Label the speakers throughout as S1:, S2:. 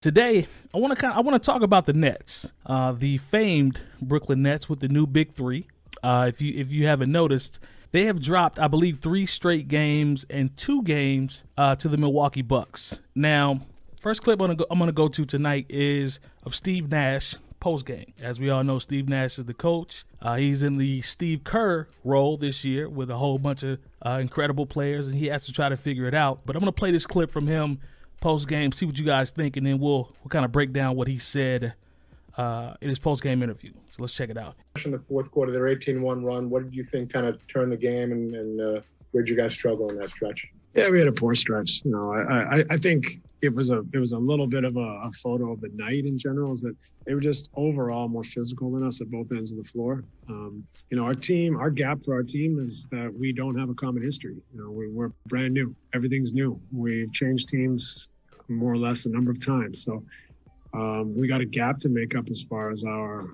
S1: Today, I want to talk about the Nets, the famed Brooklyn Nets with the new Big Three. If you haven't noticed, they have dropped, I believe, 3 straight games and 2 games to the Milwaukee Bucks. Now, first clip I'm gonna go to tonight is of Steve Nash post game. As we all know, Steve Nash is the coach. He's in the Steve Kerr role this year with a whole bunch of incredible players, and he has to try to figure it out. But I'm gonna play this clip from him post game, see what you guys think, and then we'll kind of break down what he said in his post game interview. So let's check it out.
S2: In the fourth quarter, their 18-1 run, what did you think kind of turned the game, and where did you guys struggle in that stretch?
S3: Yeah, we had a poor stretch. I think it was a little bit of a photo of the night in general, is that they were just overall more physical than us at both ends of the floor. Our gap for our team is that we don't have a common history. We're brand new. Everything's new. We've changed teams more or less a number of times. So we got a gap to make up as far as our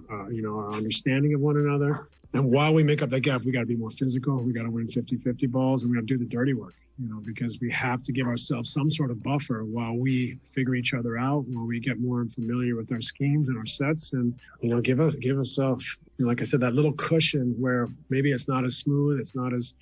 S3: understanding of one another. And while we make up that gap, we got to be more physical. We got to win 50-50 balls, and we got to do the dirty work, because we have to give ourselves some sort of buffer while we figure each other out, while we get more familiar with our schemes and our sets, and, give ourselves, like I said, that little cushion where maybe it's not as smooth, it's not as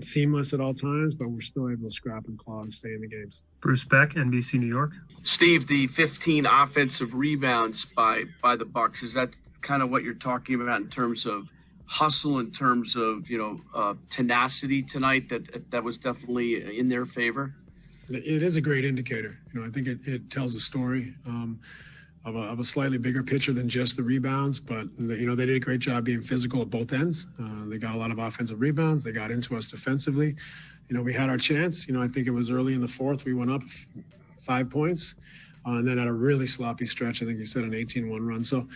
S3: seamless at all times, but we're still able to scrap and claw and stay in the games.
S4: Bruce Beck, NBC New York.
S5: Steve, the 15 offensive rebounds by the Bucks, is that kind of what you're talking about in terms of hustle, in terms of tenacity tonight, that was definitely in their favor?
S3: It is a great indicator. I think it tells a story of a slightly bigger picture than just the rebounds, but they did a great job being physical at both ends. They got a lot of offensive rebounds. They got into us defensively. We had our chance. I think it was early in the fourth, we went up 5 points, and then had a really sloppy stretch. I think you said an 18-1 run. So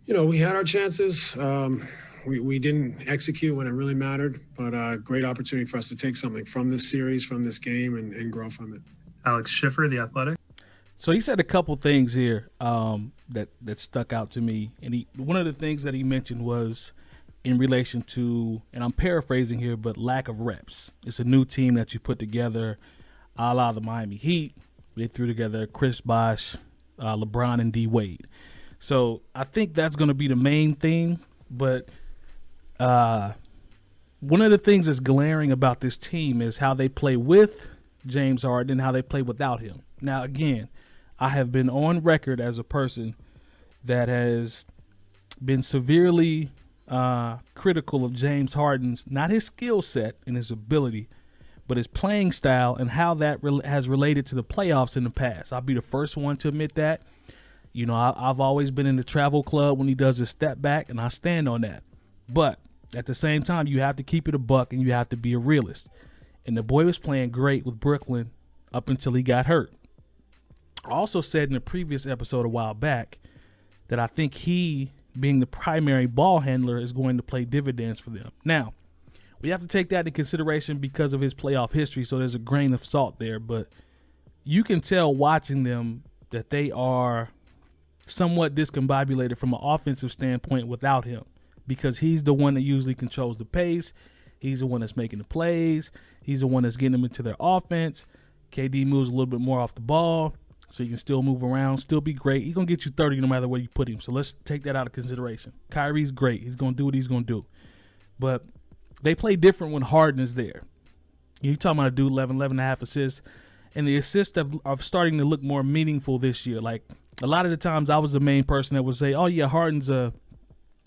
S3: we had our chances. We didn't execute when it really mattered, but a great opportunity for us to take something from this series, from this game, and grow from it.
S4: Alex Schiffer, The Athletic.
S1: So he said a couple things here that stuck out to me. And one of the things that he mentioned was in relation to, and I'm paraphrasing here, but lack of reps. It's a new team that you put together, a la the Miami Heat. They threw together Chris Bosh, LeBron, and D. Wade. So I think that's going to be the main thing, but one of the things that's glaring about this team is how they play with James Harden and how they play without him. Now, again, I have been on record as a person that has been severely critical of James Harden's, not his skill set and his ability, but his playing style and how that has related to the playoffs in the past. I'll be the first one to admit that. I've always been in the travel club when he does his step back, and I stand on that. But at the same time, you have to keep it a buck and you have to be a realist. And the boy was playing great with Brooklyn up until he got hurt. I also said in a previous episode a while back that I think he, being the primary ball handler, is going to play dividends for them. Now, we have to take that into consideration because of his playoff history, so there's a grain of salt there. But you can tell watching them that they are somewhat discombobulated from an offensive standpoint without him, because he's the one that usually controls the pace. He's the one that's making the plays. He's the one that's getting them into their offense. KD moves a little bit more off the ball, so he can still move around, still be great. He's going to get you 30 no matter where you put him. So let's take that out of consideration. Kyrie's great. He's going to do what he's going to do. But they play different when Harden is there. You're talking about a dude 11.5 assists, and the assists are starting to look more meaningful this year. Like, a lot of the times I was the main person that would say, oh, yeah, Harden's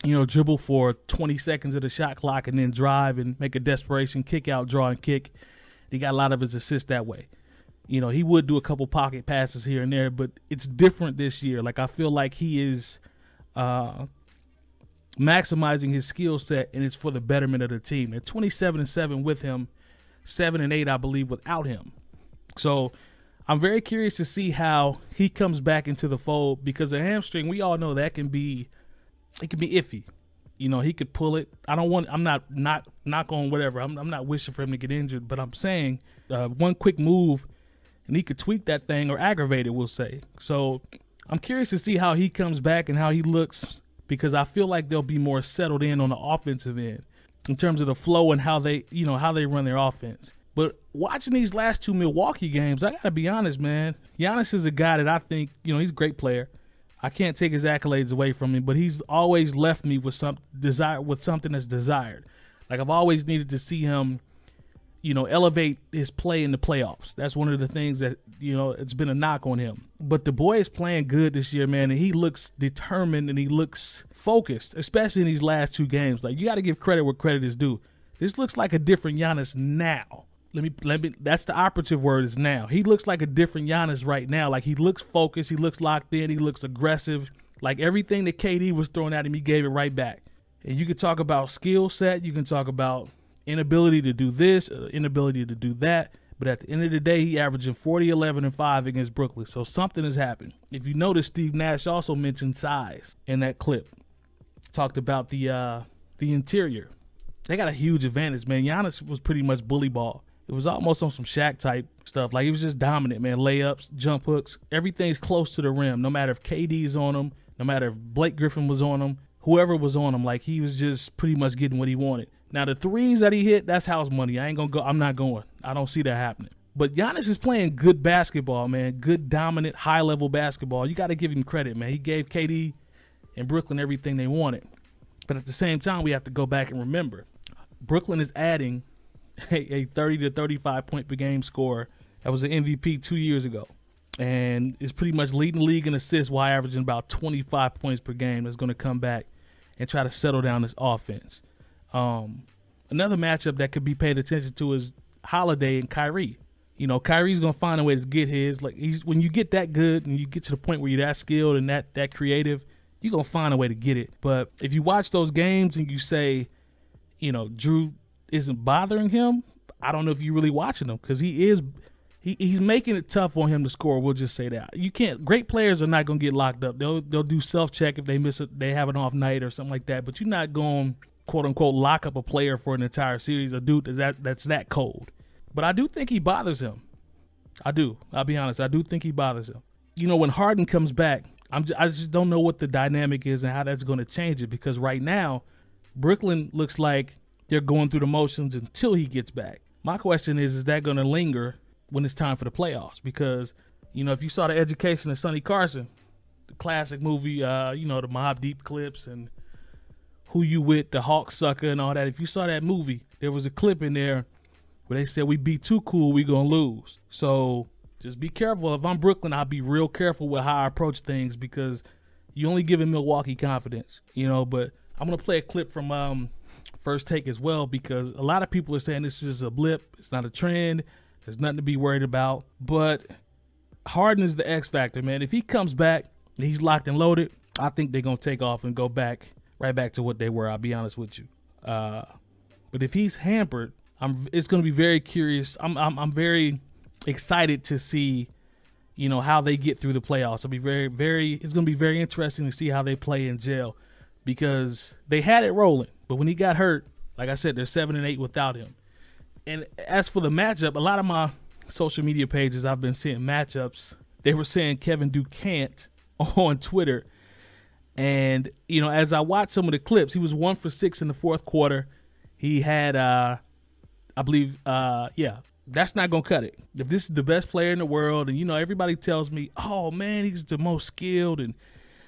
S1: dribble for 20 seconds of the shot clock and then drive and make a desperation kick out, draw, and kick. He got a lot of his assists that way. He would do a couple pocket passes here and there, but it's different this year. Like, I feel like he is maximizing his skill set, and it's for the betterment of the team. They're 27-7 with him, 7-8, I believe, without him. So I'm very curious to see how he comes back into the fold, because a hamstring, we all know that can be iffy. He could pull it. I'm not on whatever. I'm not wishing for him to get injured, but I'm saying one quick move and he could tweak that thing or aggravate it, we'll say. So I'm curious to see how he comes back and how he looks, because I feel like they'll be more settled in on the offensive end in terms of the flow and how they run their offense. But watching these last two Milwaukee games, I got to be honest, man. Giannis is a guy that I think, he's a great player. I can't take his accolades away from him, but he's always left me with something that's desired. Like, I've always needed to see him, elevate his play in the playoffs. That's one of the things that, it's been a knock on him. But the boy is playing good this year, man, and he looks determined and he looks focused, especially in these last two games. Like, you got to give credit where credit is due. This looks like a different Giannis now. Let me. That's the operative word, is now. He looks like a different Giannis right now. Like, he looks focused, he looks locked in, he looks aggressive. Like, everything that KD was throwing at him, he gave it right back. And you can talk about skill set, you can talk about inability to do this, inability to do that. But at the end of the day, he averaging 40, 11, and 5 against Brooklyn. So something has happened. If you notice, Steve Nash also mentioned size in that clip. Talked about the interior. They got a huge advantage, man. Giannis was pretty much bully ball. It was almost on some Shaq type stuff. Like, he was just dominant, man. Layups, jump hooks, everything's close to the rim. No matter if KD's on him, no matter if Blake Griffin was on him, whoever was on him, like, he was just pretty much getting what he wanted. Now, the threes that he hit, that's house money. I'm not going. I don't see that happening. But Giannis is playing good basketball, man. Good, dominant, high-level basketball. You got to give him credit, man. He gave KD and Brooklyn everything they wanted. But at the same time, we have to go back and remember, Brooklyn is adding a 30 to 35 point per game scorer that was an MVP 2 years ago, and is pretty much leading the league in assists while averaging about 25 points per game. That's going to come back and try to settle down this offense. Another matchup that could be paid attention to is Holiday and Kyrie. Kyrie's going to find a way to get his. Like, when you get that good and you get to the point where you're that skilled and that creative, you're going to find a way to get it. But if you watch those games and you say, Drew isn't bothering him, I don't know if you're really watching him, because he's making it tough on him to score. We'll just say that. You can't. Great players are not going to get locked up. They'll do self-check if they miss it, they have an off night or something like that. But you're not going, quote unquote, lock up a player for an entire series. A dude that's that cold. But I do think he bothers him. I do. I'll be honest. I do think he bothers him. When Harden comes back, I just don't know what the dynamic is and how that's going to change it, because right now Brooklyn looks like they're going through the motions until he gets back. My question is that going to linger when it's time for the playoffs? Because, if you saw The Education of Sonny Carson, the classic movie, the Mobb Deep clips and Who You With, the Hawk Sucker and all that. If you saw that movie, there was a clip in there where they said, we be too cool, we going to lose. So just be careful. If I'm Brooklyn, I'll be real careful with how I approach things, because you only giving Milwaukee confidence, But I'm going to play a clip from First Take as well, because a lot of people are saying this is a blip. It's not a trend. There's nothing to be worried about. But Harden is the X factor, man. If he comes back and he's locked and loaded, I think they're going to take off and go right back to what they were. I'll be honest with you. But if he's hampered, it's going to be very curious. I'm very excited to see, how they get through the playoffs. It'll be it's going to be very interesting to see how they play in jail, because they had it rolling. But when he got hurt, like I said, they're 7-8 without him. And as for the matchup, a lot of my social media pages, I've been seeing matchups. They were saying Kevin Durant on Twitter. And, as I watched some of the clips, he was 1 for 6 in the fourth quarter. He had, I believe, that's not going to cut it. If this is the best player in the world, and, everybody tells me, oh, man, he's the most skilled, and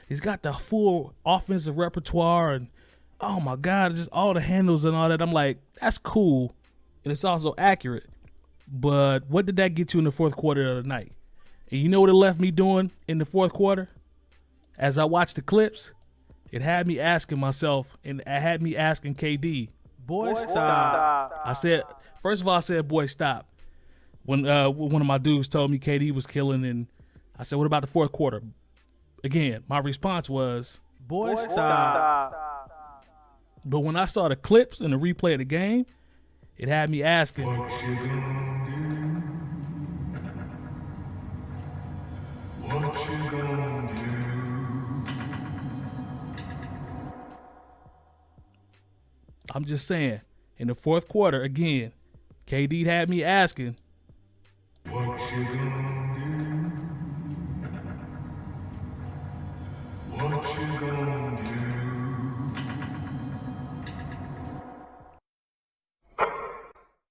S1: he's got the full offensive repertoire, and oh my God, just all the handles and all that. I'm like, that's cool, and it's also accurate. But what did that get you in the fourth quarter of the night? And you know what it left me doing in the fourth quarter? As I watched the clips, it had me asking myself, and it had me asking KD, boy, stop. I said, first of all, boy, stop. When one of my dudes told me KD was killing, and I said, what about the fourth quarter? Again, my response was, boy, stop. But when I saw the clips and the replay of the game, it had me asking, what you gonna do? What you gonna do? I'm just saying, in the fourth quarter, again, KD had me asking, what you gonna